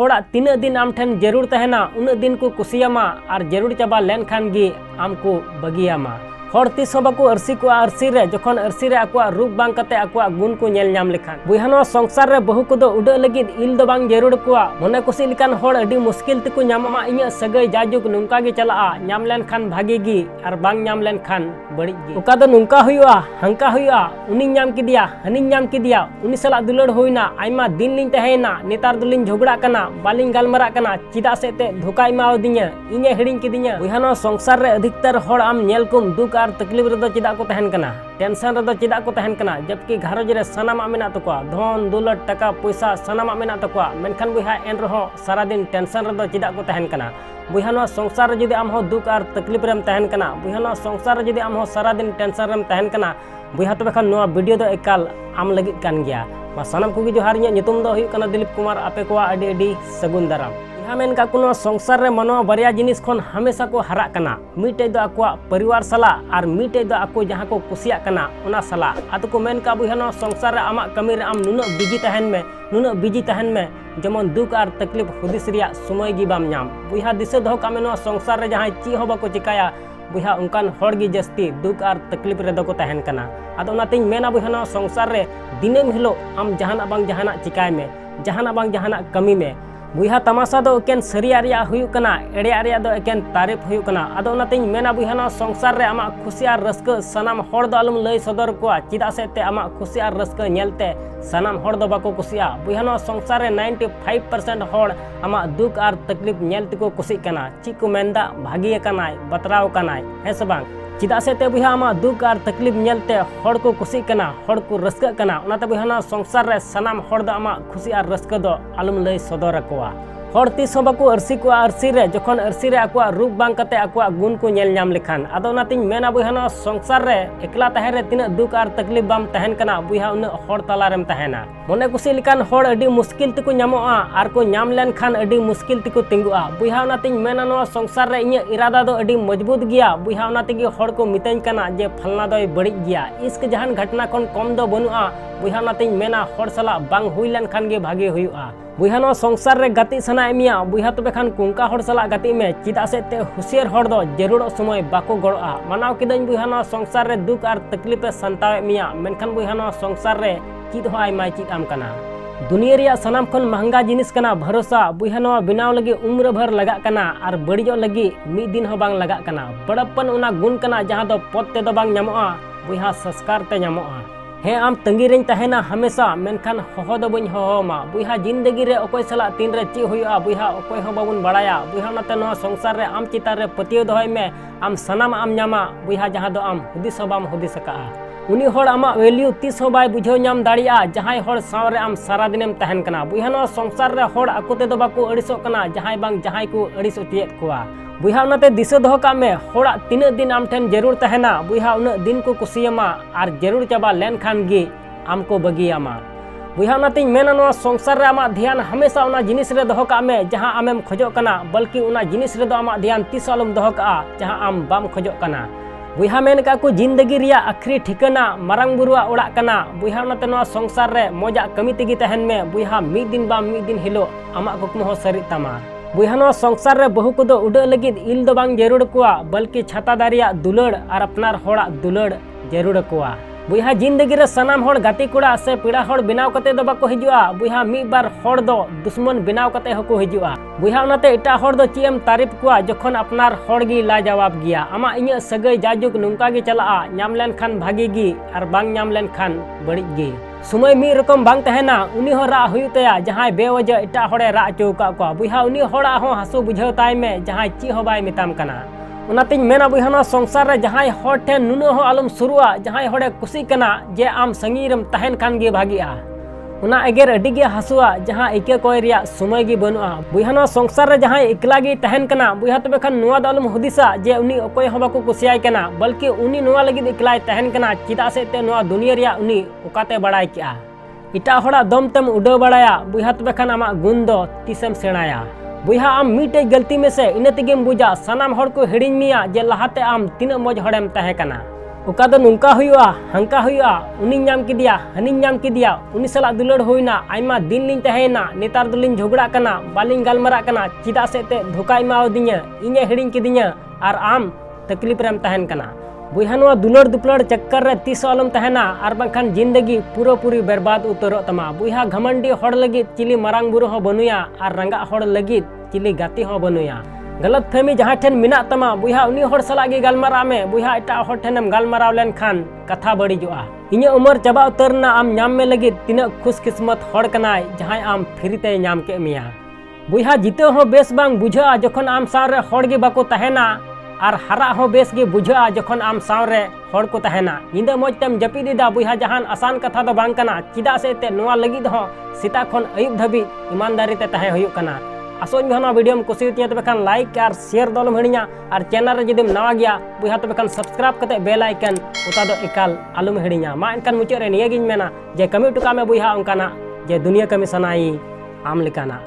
होड़ा तीना दिन आम ठेन जरूर तहना उना दिन को कुसियामा और जरूर चाबा लेन खान गी आम को बगियामा। हर तीस बाको अरसी को अरसी रे जखन अरसी रे आकुआ रूप बांग कते आकुआ गुण को नेल नाम लेखान बुहा नो संसार रे बहु को दो उडा लगिद इल दो बांग जरूर कुआ मने कुसी लिकान हर अडी मुश्किल तेको नामा इኛ सगै जाजुक नुंका गे चला नाम लेन खान भागी गी और बांग नाम लेन खान बड़ी गी ओका दो नुंका हुआ हंका हुआ उनी नाम किदिया हनी नाम किदिया उनी सला दुलड़ होइना आइमा दिन लिन तहेना नेतार दुलिन झगड़ा कना बालिन गालमरा कना चिदा सेते धोका इमाव दिया इnya हिडिंग किदिया बुहा नो संसार रे अधिकतर हर आम नेल कुम दुक और तकलीफ रे चिदा को तहन कना टेंशन रे चिदा को तहन कना जबकि घरज रे सनामा मेना तकोआ धन दौलत टका पैसा सनामा मेना तकोआ मेनखान बुहा एन रहो सारा दिन टेंशन रे चिदा को तहन कना बुहा नो संसार रे जदि आम हो दुक और तकलीफ रेम तहन कना बुहा नो संसार रे जदि आम हो सारा दिन टेंशन रेम तहन कना बुहा तबे खान नो वीडियो दो एकाल आम लगित कान गया मा सनाम को जोहार इᱧᱟᱜ ᱧᱩᱛᱩᱢ ᱫᱚ ᱦᱩᱭᱩᱜ ᱠᱟᱱᱟ दिलीप कुमार आपे को आडी आडी सगुन दाराम यहाँ मेन का कुनो संसार रे मनो बरिया जिनिस खन हमेशा को हरा कना मिटे दो आकुआ परिवार सला और मिटे दो आको जहाँ को कुसिया कना उना सला आतो को मेन का बुहा नो संसार रे आमा कमी रे आम नुना बिजी तहन में जमन दुख और तकलीफ हुदिस रिया समय गी बाम नाम बुहा दिसे दो का मेनो संसार रे जहाँ ची हो बाको चिकाया बुहा उनकान हर गी जस्ती दुख और तकलीफ रे दो को तहन कना आदो नातिन मेना बुहा नो संसार रे दिनेम हिलो आम जहाना बांग जहाना चिकाय में जहाना बांग जहाना कमी में बुहा तमाशा दो एकेन सरिया रिया हुयु कना एड़िया रिया दो एकेन तारीफ हुयु कना आदो नातिन मेना बुहा नो संसार रे आमा खुशी और रस्क सनाम हर दो आलम लय सदर को चिदा से ते आमा खुशी और रस्क नेलते सनाम हर दो बाको कुसिया बुहा नो संसार रे 95% हर आमा दुख और तकलीफ नेलते को कुसी कना ची को मेंदा भागी कनाय बतराव कनाय है सब चिदा से ते बुहा आमा दुख और तकलीफ नेलते हर को कुसी कना हर को रस्क कना उनाते बुहा नो संसार रे सनाम हर दो आमा खुशी और रस्क दो आलम लय सदर रखवा हर तीस बाको अरसी को अरसी रे जखन अरसी रे आकुआ रूप बांग कते आकुआ गुण को नेल नाम लेखान आदो नातिन मेना बुहा नो संसार रे एकला तहे रे तिना दुख और तकलीफ बाम तहन कना बुहा उन हर तला रेम तहना मने कुसी लिकान हर अडी मुश्किल तेको नामोआ और को नाम लेन खान अडी मुश्किल तेको तिंगुआ बुहा नातिन मेना नो संसार रे इኛ इरादा दो अडी मजबूत गया बुहा नातिगे हर को मितैन कना जे फलना दोय बड़ी गया इसके जहान घटना खन कम दो बनुआ बुहा नातिन मेना हर सला बांग हुई लेन खान गे भागे हुआ बुहा नो संसार रे गति सना एमिया बुहा तबे खान कुंका हर सला गति में चिदा से ते हुसियार हर दो जरूर समय बाको गड़ोआ मानाव किदन बुहा नो संसार रे दुख और तकलीफ संताव एमिया मेनखान बुहा नो संसार रे चिद हो आय माय चिद आम कना दुनिया रिया सनाम खन महंगा जिनिस कना भरोसा बुहा नो बिनाव लगी उम्र भर लगा कना और बड़िजो लगी मी दिन हो बांग लगा कना बड़प्पन उना गुण कना जहां दो पद ते दो बांग नामोआ बुहा संस्कार ते नामोआ हे आम तंगी रें तहना हमेशा मेनखान होहो दो बन होमा बुहा जिंदगी रे ओकोय सला तीन रे ची हुआ बुहा ओकोय हो बाबुन बड़ाया बुहा नाते नो संसार रे आम चितार रे पतियो दोहय में आम सनाम आम नामा बुहा जहां दो आम हुदिस बाम हुदिस का उनी हर आमा वैल्यू तीस हो बाय बुझो नाम दाड़िया जहां हर सावरे आम सारा दिनेम तहन कना बुहा नो संसार रे हर आकोते दो बाको अड़िसो कना जहां बांग जहां को अड़िस उतियत कोआ बुहा उनाते दिशा दो का में होड़ा तीन दिन आम ठेन जरूर तहना बुहा उन दिन को कुसियामा और जरूर चाबा लेन खान गी आम को बगियामा बुहा उनाते मेना नो संसार रे आमा ध्यान हमेशा उना जिनिस रे दो का में जहां आमेम खोजो कना बल्कि उना जिनिस रे दो आमा ध्यान तीस आलम दो का जहां आम बाम खोजो कना बुहा मेन का को जिंदगी रिया आखरी ठिकाना मारंग बुरुआ ओड़ा कना बुहा उनाते नो संसार रे मोजा कमी तेगी तहन में बुहा मी दिन बाम मी दिन हिलो आमा कुकमो हो सरी तमा बुहा नो संसार रे बहु को दो उडा लगिद इल दो बांग जरूर कुआ बल्कि छाता दारिया दुलड़ और अपनार होड़ा दुलड़ जरूर कुआ बुहा जिंदगी रे सनाम हर गाती कुड़ा से पीड़ा हर बिनाव कते दो बाको हिजुआ बुहा मी बार हर दो दुश्मन बिनाव कते हको हिजुआ बुहा उनाते एटा हर दो चीएम तारीफ कुआ जखन अपनार हर गी ला जवाब गया आमा इኛ सगै जाजुक नुंका गे चला नाम लेन खान भागी गी और बांग नाम लेन खान बड़ी गी समय मी रकम बांग तहना उनी हो रा हुई तया जहां बेवजह एटा हरे रा चौका को बुहा उनी हड़ा हो हसु बुझाव ताय में जहां ची हो बाय मिताम कना उनातिन मेना बुहा नो संसार रे जहां हर ठेन नुनो हो आलम सुरुआ जहां हड़े कुसी कना जे आम संगीरम तहन खान गे भागिया उना एगेर अडी गे हसुआ जहां एके कोय रिया समय गे बनुआ बुहा नो संसार रे जहां एकला गे तहन कना बुहा तबे खान नुआ दलम हुदिसा जे उनी ओकोय हो बाको कुसियाय कना बल्कि उनी नुआ लगी एकलाय तहन कना चिदा से ते नुआ दुनिया रिया उनी ओकाते बड़ाय किया इटा हड़ा दम तम उडो बड़ाया बुहा तबे खान आमा गुण दो तीसम सेणाया बुहा आम मीटे गलती में से इन तेगेम बुझा सनाम हर को हिड़िंग मिया जे लहाते आम तीना मज हड़ेम तहे कना ओका दो नुंका हुआ हंका हुआ उनी नाम किदिया हनी नाम किदिया उनी सला दुलड़ होइना आयमा दिन लिन तहेना नेतार दुलिन झगड़ा कना बालिन गालमरा कना चिदा से ते धोखा एमावदिया इने हिड़िंग किदिया और आम तकलीफ रेम तहन कना बुहा नवा दुलड़ दुपलड़ चक्कर रे तीस अलम तहना और बांखान जिंदगी पूरा पूरी बर्बाद उतरो तमा बुहा घमंडी हड़ लगी चिली मरांग बुरु हो बनुया और रंगा हड़ लगी चिली गाती हो बनुया गलत फहमी जहाँ ठेन मिना तमा बुहा उनी हड़ सलागी गालमरा में बुहा एटा हड़ ठेनम गालमराव लेन खान कथा बड़ीजोआ इने उमर चाबा उतरना आम नाम में लगी तीना खुश किस्मत हड़ कनाय जहाँ आम फ्रीते नाम के मिया बुहा जीते हो बेस बांग बुझा जखन आम सारे हड़ गे बाको तहेना और हरा हो बेस गे बुझा जखन आम सावरे हड़ को तहेना निंदा मौज तेम जपीदा बुहा जहान आसान कथा दो बांग कना चिदा से ते नोआ लगी हो सीता खन अयुब धाबी ईमानदारी ते तहे हुयुग कना आसोज में वीडियो में कुछ तब लाइक और शेयर दलम हिड़िया और चैनल रे जुदीम नवा गया बुहा तब सब्सक्राइब करते बेल आइकन उता दो एकाल आलुम हिड़िया मा एनकान मुचाद रे निया गिन मेना जे कमी टुका में बुहा उनकाना जे दुनिया कमी सनाई आम लेकाना।